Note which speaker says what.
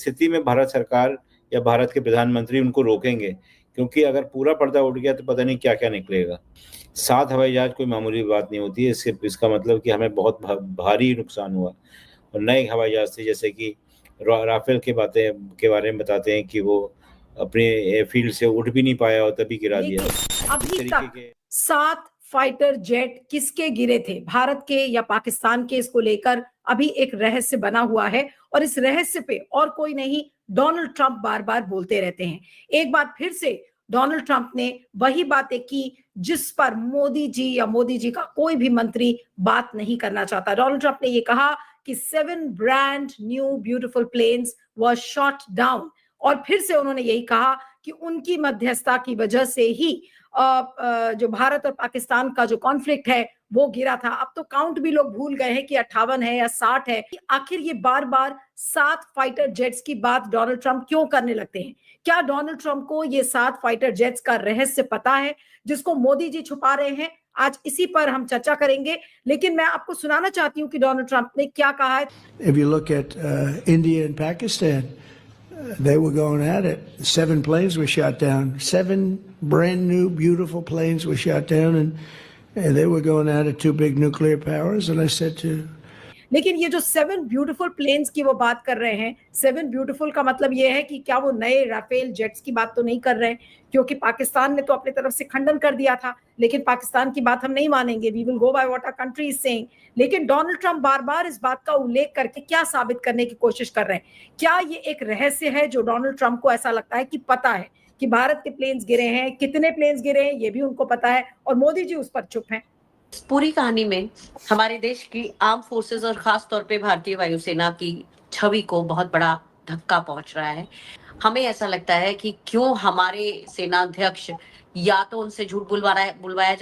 Speaker 1: स्थिति में भारत सरकार या भारत के प्रधानमंत्री उनको रोकेंगे, क्योंकि अगर पूरा पर्दा उठ गया तो पता नहीं क्या-क्या निकलेगा। 7 हवाई जहाज कोई मामूली बात नहीं होती है, इसका मतलब कि हमें बहुत भारी नुकसान हुआ। और नए हवाई जहाज थे, जैसे कि राफेल के बारे में बताते हैं कि वो अपने एयरफील्ड से उड़ भी नहीं पाया और तभी गिरा दिया।
Speaker 2: लेकिन अभी तक 7 फाइटर जेट किसके गिरे थे, भारत के या पाकिस्तान के, इसको लेकर अभी एक रहस्य बना हुआ है और इस रहस्य पे और कोई नहीं, डोनाल्ड ट्रंप बार बार बोलते रहते हैं। एक बार फिर से डोनाल्ड ट्रंप ने वही बातें की जिस पर मोदी जी का कोई भी मंत्री बात नहीं करना चाहता। डोनाल्ड ट्रंप ने ये कहा कि 7 ब्रांड न्यू ब्यूटीफुल प्लेन्स वर शॉट डाउन, और फिर से उन्होंने यही कहा कि उनकी मध्यस्थता की वजह से ही जो भारत और पाकिस्तान का जो कॉन्फ्लिक्ट है वो गिरा था। अब तो काउंट भी लोग भूल गए हैं कि 58 है या 60 है। आखिर ये बार बार 7 फाइटर जेट्स की बात डोनाल्ड ट्रंप क्यों करने लगते हैं? क्या डोनाल्ड ट्रंप को ये 7 फाइटर जेट्स का रहस्य पता है जिसको मोदी जी छुपा रहे हैं? आज इसी पर हम चर्चा करेंगे, लेकिन मैं आपको सुनाना चाहती हूँ कि डोनाल्ड ट्रंप ने क्या कहा है।
Speaker 3: If you look at India and Pakistan, they were going at it. 7 planes were shot down. 7 brand new, beautiful planes were shot down, and they were going at it, 2 big nuclear powers. And I said to...
Speaker 2: लेकिन ये जो 7 beautiful planes की वो बात कर रहे हैं, 7 beautiful का मतलब ये है कि क्या वो नए राफेल जेट्स की बात तो नहीं कर रहे हैं? क्योंकि पाकिस्तान ने तो अपनी तरफ से खंडन कर दिया था, लेकिन पाकिस्तान की बात हम नहीं मानेंगे, we will go by what our country is saying. लेकिन डोनाल्ड ट्रंप बार बार इस बात का उल्लेख करके क्या साबित करने की कोशिश कर रहे हैं? क्या ये एक रहस्य है जो डोनाल्ड ट्रंप को ऐसा लगता है कि पता है कि भारत के प्लेन्स गिरे हैं, कितने प्लेन्स गिरे हैं ये भी उनको पता है, और मोदी जी उस पर चुप हैं?
Speaker 4: इस पूरी कहानी में हमारे देश की आर्म फोर्सेस और खास तौर पे भारतीय वायुसेना की छवि को बहुत बड़ा धक्का पहुंच रहा है। हमें ऐसा लगता है कि क्यों हमारे सेनाध्यक्ष या तो उनसे झूठ बुलवाया जा